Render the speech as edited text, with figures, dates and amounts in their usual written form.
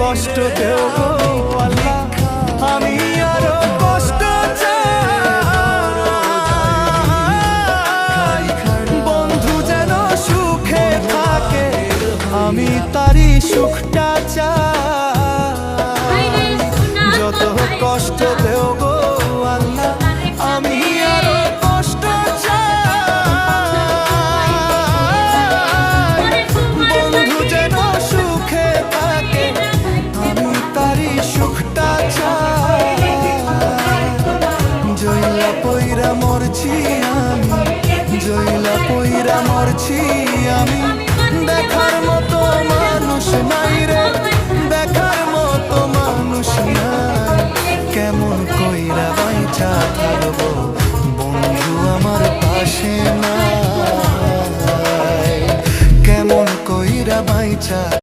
কষ্ট দেও গো আল্লাহ, আমি আরো কষ্ট চাই। বন্ধু যেন সুখে থাকে, আমি তারই সুখটা চাই। যত কষ্ট